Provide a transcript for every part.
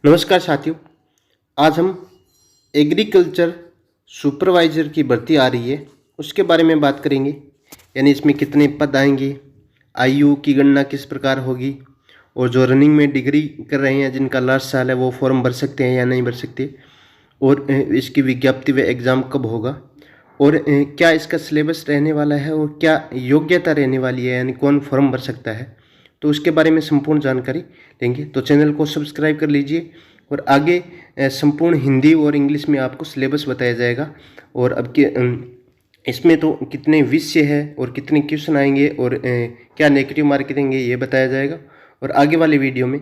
नमस्कार साथियों। आज हम एग्रीकल्चर सुपरवाइज़र की भर्ती आ रही है उसके बारे में बात करेंगे। यानी इसमें कितने पद आएंगे, आयु की गणना किस प्रकार होगी, और जो रनिंग में डिग्री कर रहे हैं जिनका लास्ट साल है वो फॉर्म भर सकते हैं या नहीं भर सकते, और इसकी विज्ञप्ति व एग्ज़ाम कब होगा, और क्या इसका सिलेबस रहने वाला है, और क्या योग्यता रहने वाली है, यानी कौन फॉर्म भर सकता है। तो उसके बारे में संपूर्ण जानकारी लेंगे। तो चैनल को सब्सक्राइब कर लीजिए, और आगे संपूर्ण हिंदी और इंग्लिश में आपको सिलेबस बताया जाएगा। और अब के इसमें तो कितने विषय है और कितने क्वेश्चन आएंगे और क्या नेगेटिव मार्क देंगे ये बताया जाएगा। और आगे वाले वीडियो में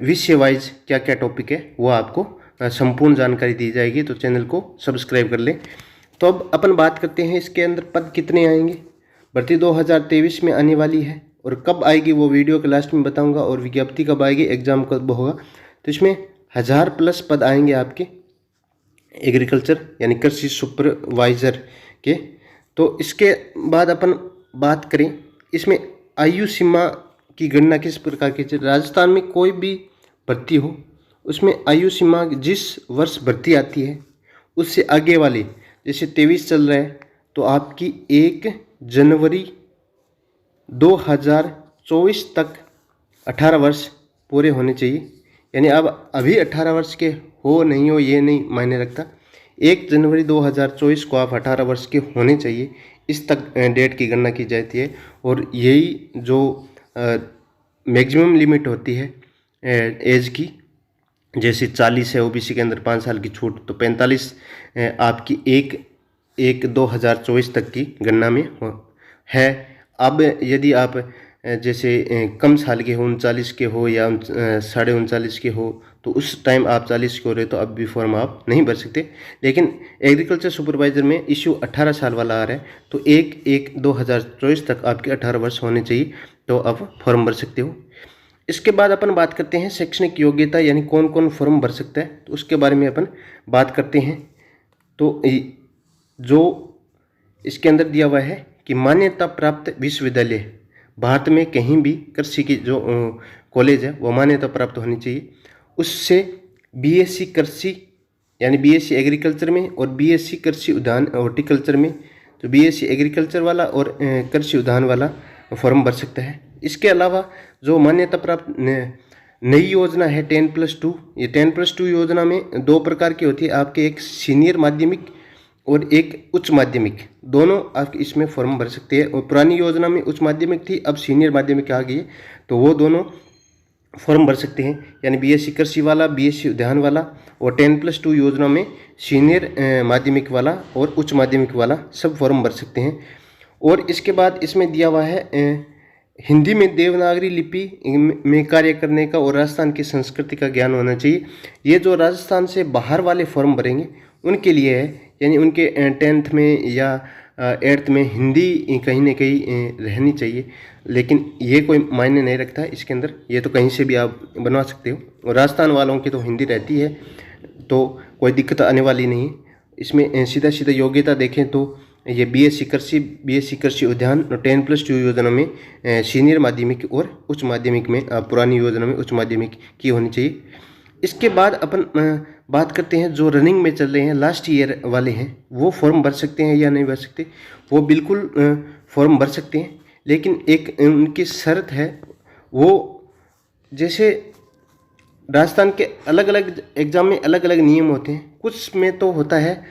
विषय वाइज क्या क्या टॉपिक है वो आपको संपूर्ण जानकारी दी जाएगी। तो चैनल को सब्सक्राइब कर लें। तो अब अपन बात करते हैं इसके अंदर पद कितने आएंगे। भर्ती 2023 में आने वाली है, और कब आएगी वो वीडियो के लास्ट में बताऊंगा, और विज्ञप्ति कब आएगी, एग्ज़ाम कब होगा। तो इसमें 1000+ पद आएंगे आपके एग्रीकल्चर यानी कृषि सुपरवाइज़र के। तो इसके बाद अपन बात करें इसमें आयु सीमा की गणना किस प्रकार की। राजस्थान में कोई भी भर्ती हो उसमें आयु सीमा जिस वर्ष भर्ती आती है उससे आगे वाले, जैसे 23 चल रहा है तो आपकी 1 जनवरी 2024 तक 18 वर्ष पूरे होने चाहिए। यानी अब अभी 18 वर्ष के हो नहीं हो ये नहीं मायने रखता। 1 जनवरी 2024 को आप 18 वर्ष के होने चाहिए, इस तक डेट की गणना की जाती है। और यही जो मैक्सिमम लिमिट होती है एज की, जैसे 40 है ओबीसी के अंदर 5 साल की छूट, तो 45 आपकी 1/1/2024 तक की गणना में है। अब यदि आप जैसे कम साल के हो, 39 के हो या 39.5 के हो, तो उस टाइम आप 40 के हो रहे तो अब भी फॉर्म आप नहीं भर सकते। लेकिन एग्रीकल्चर सुपरवाइज़र में इश्यू 18 साल वाला आ रहा है, तो 1/1/2024 तक आपके 18 वर्ष होने चाहिए, तो आप फॉर्म भर सकते हो। इसके बाद अपन बात करते हैं शैक्षणिक योग्यता, यानी कौन कौन फॉर्म भर सकता है, तो उसके बारे में अपन बात करते हैं। तो जो इसके अंदर दिया हुआ है कि मान्यता प्राप्त विश्वविद्यालय, भारत में कहीं भी कृषि की जो कॉलेज है वो मान्यता प्राप्त होनी चाहिए। उससे बीएससी कृषि यानी बीएससी एग्रीकल्चर में, और बीएससी कृषि उद्यान हॉर्टिकल्चर में, तो बीएससी एग्रीकल्चर वाला और कृषि उद्यान वाला फॉर्म भर सकता है। इसके अलावा जो मान्यता प्राप्त नई योजना है 10+2, ये 10+2 योजना में 2 प्रकार की होती है आपके, एक सीनियर माध्यमिक और एक उच्च माध्यमिक, दोनों आप इसमें फॉर्म भर सकते हैं। और पुरानी योजना में उच्च माध्यमिक थी, अब सीनियर माध्यमिक आ गई है, तो वो दोनों फॉर्म भर सकते हैं। यानी बीएससी कृषि वाला, बीएससी उद्यान वाला, और 10+2 योजना में सीनियर माध्यमिक वाला और उच्च माध्यमिक वाला सब फॉर्म भर सकते हैं। और इसके बाद इसमें दिया हुआ है हिंदी में देवनागरी लिपि में कार्य करने का और राजस्थान की संस्कृति का ज्ञान होना चाहिए। ये जो राजस्थान से बाहर वाले फॉर्म भरेंगे उनके लिए है, यानी उनके 10th में या 8th में हिंदी कहीं ना कहीं रहनी चाहिए। लेकिन ये कोई मायने नहीं रखता है इसके अंदर, ये तो कहीं से भी आप बनवा सकते हो। और राजस्थान वालों की तो हिंदी रहती है, तो कोई दिक्कत आने वाली नहीं है इसमें। सीधा सीधा योग्यता देखें तो ये बीएससी कृषि उद्यान 10+2 योजना में सीनियर माध्यमिक और उच्च माध्यमिक में, पुरानी योजना में उच्च माध्यमिक की होनी चाहिए। इसके बाद अपन बात करते हैं जो रनिंग में चल रहे हैं, लास्ट ईयर वाले हैं, वो फॉर्म भर सकते हैं या नहीं भर सकते। वो बिल्कुल फॉर्म भर सकते हैं, लेकिन एक उनकी शर्त है। वो जैसे राजस्थान के अलग अलग एग्ज़ाम में अलग अलग नियम होते हैं। कुछ में तो होता है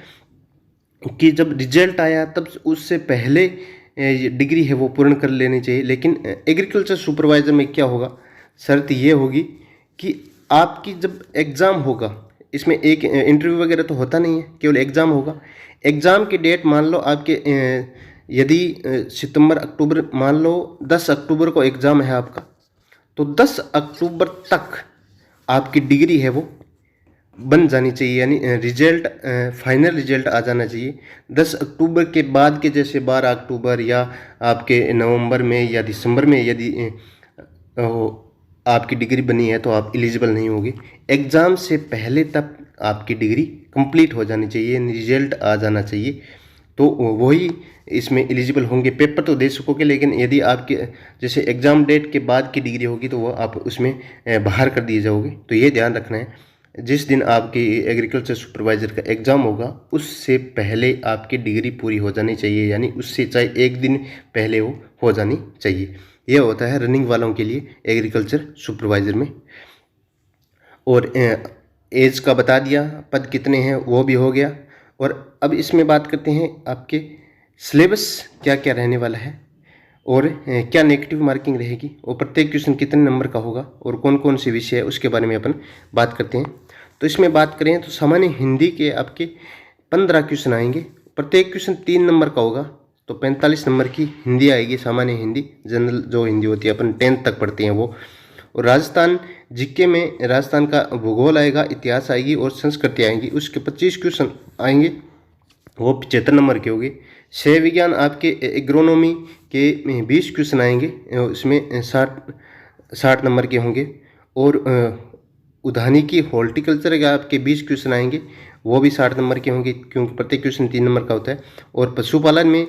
कि जब रिजल्ट आया तब उससे पहले डिग्री है वो पूर्ण कर लेनी चाहिए। लेकिन एग्रीकल्चर सुपरवाइज़र में क्या होगा, शर्त ये होगी कि आपकी जब एग्ज़ाम होगा, इसमें एक इंटरव्यू वगैरह तो होता नहीं है, केवल एग्ज़ाम होगा। एग्ज़ाम की डेट मान लो आपके यदि सितंबर अक्टूबर, मान लो 10 अक्टूबर को एग्ज़ाम है आपका, तो 10 अक्टूबर तक आपकी डिग्री है वो बन जानी चाहिए। यानी रिजल्ट, फाइनल रिजल्ट आ जाना चाहिए। 10 अक्टूबर के बाद के जैसे 12 अक्टूबर या आपके नवंबर में या दिसंबर में यदि आपकी डिग्री बनी है तो आप एलिजिबल नहीं होगी। एग्ज़ाम से पहले तक आपकी डिग्री कंप्लीट हो जानी चाहिए, रिजल्ट आ जाना चाहिए, तो वही इसमें एलिजिबल होंगे। पेपर तो दे सकोगे, लेकिन यदि आपके जैसे एग्ज़ाम डेट के बाद की डिग्री होगी तो वो आप उसमें बाहर कर दिए जाओगे। तो ये ध्यान रखना है, जिस दिन आपकी एग्रीकल्चर सुपरवाइज़र का एग्ज़ाम होगा उससे पहले आपकी डिग्री पूरी हो जानी चाहिए, यानी उससे चाहे एक दिन पहले हो जानी चाहिए। यह होता है रनिंग वालों के लिए एग्रीकल्चर सुपरवाइज़र में। और एज का बता दिया, पद कितने हैं वो भी हो गया। और अब इसमें बात करते हैं आपके सिलेबस क्या क्या रहने वाला है और क्या नेगेटिव मार्किंग रहेगी और प्रत्येक क्वेश्चन कितने नंबर का होगा और कौन कौन से विषय है उसके बारे में अपन बात करते हैं। तो इसमें बात करें तो सामान्य हिंदी के आपके 15 क्वेश्चन आएंगे, प्रत्येक क्वेश्चन 3 नंबर का होगा, तो 45 नंबर की हिंदी आएगी, सामान्य हिंदी, जनरल जो हिंदी होती है अपन 10th तक पढ़ते हैं वो। और राजस्थान जीके में राजस्थान का भूगोल आएगा, इतिहास आएगी और संस्कृति आएंगी, उसके 25 क्वेश्चन आएंगे, वो 75 नंबर के होंगे। शय विज्ञान आपके एग्रोनॉमी के 20 क्वेश्चन आएंगे, उसमें 60 नंबर के होंगे। और उद्यानिकी हॉर्टिकल्चर के आपके 20 क्वेश्चन आएंगे, वो भी 60 नंबर के होंगे, क्योंकि प्रत्येक क्वेश्चन 3 नंबर का होता है। और पशुपालन में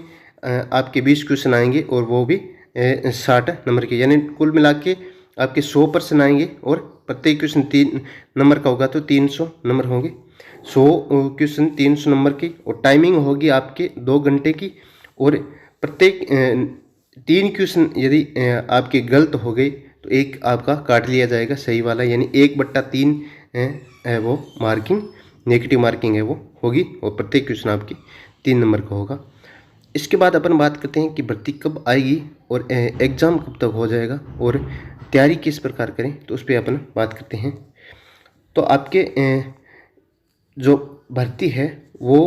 आपके 20 क्वेश्चन आएंगे और वो भी 60 नंबर के, यानी कुल मिला के आपके 100% आएंगे। और प्रत्येक क्वेश्चन 3 नंबर का होगा तो 300 नंबर होंगे, 100 क्वेश्चन 300 नंबर की। और टाइमिंग होगी आपके 2 घंटे की। और प्रत्येक 3 क्वेश्चन यदि आपके गलत हो गए तो एक आपका काट लिया जाएगा सही वाला, यानी 1/3 है वो मार्किंग, नेगेटिव मार्किंग है वो होगी। और प्रत्येक क्वेश्चन आपकी 3 नंबर का होगा। इसके बाद अपन बात करते हैं कि भर्ती कब आएगी और एग्ज़ाम कब तक हो जाएगा और तैयारी किस प्रकार करें, तो उस पर अपन बात करते हैं। तो आपके जो भर्ती है वो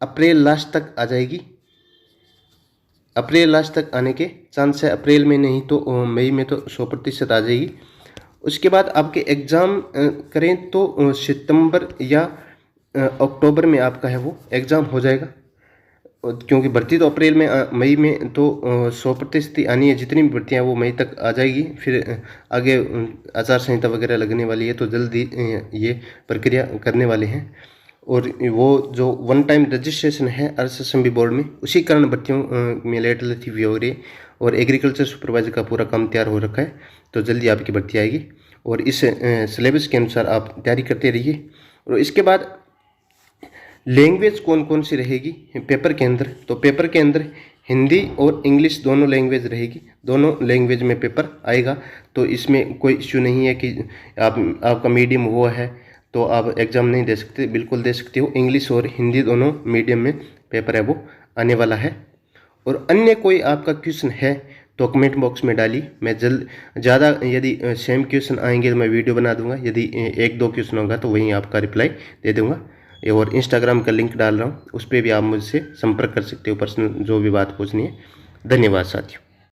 अप्रैल लास्ट तक आ जाएगी, अप्रैल लास्ट तक आने के चांस है, अप्रैल में नहीं तो मई में तो 100% आ जाएगी। उसके बाद आपके एग्ज़ाम करें तो सितंबर या अक्टूबर में आपका है वो एग्ज़ाम हो जाएगा, क्योंकि भर्ती तो अप्रैल में मई में तो 100% आनी है, जितनी भी भर्तियाँ वो मई तक आ जाएगी। फिर आगे आचार संहिता वगैरह लगने वाली है, तो जल्दी ये प्रक्रिया करने वाले हैं। और वो जो 1 टाइम रजिस्ट्रेशन है RSSMB बोर्ड में, उसी कारण भर्तियों में लेट लतीफ़ी हो रही है। और एग्रीकल्चर सुपरवाइजर का पूरा काम तैयार हो रखा है, तो जल्दी आपकी भर्ती आएगी। और इस सिलेबस के अनुसार आप तैयारी करते रहिए। और इसके बाद लैंग्वेज कौन कौन सी रहेगी पेपर के अंदर, तो पेपर के अंदर हिंदी और इंग्लिश दोनों लैंग्वेज रहेगी, दोनों लैंग्वेज में पेपर आएगा। तो इसमें कोई इश्यू नहीं है कि आपका मीडियम वो है तो आप एग्ज़ाम नहीं दे सकते, बिल्कुल दे सकते हो। इंग्लिश और हिंदी दोनों मीडियम में पेपर है वो आने वाला है। और अन्य कोई आपका क्वेश्चन है तो कमेंट बॉक्स में डालिए, मैं ज़्यादा यदि सेम क्वेश्चन आएंगे तो मैं वीडियो बना दूंगा, यदि 1-2 क्वेश्चन होगा तो वहीं आपका रिप्लाई दे दूंगा। और इंस्टाग्राम का लिंक डाल रहा हूँ, उस पर भी आप मुझसे संपर्क कर सकते हो, पर्सनल जो भी बात पूछनी है। धन्यवाद साथियों।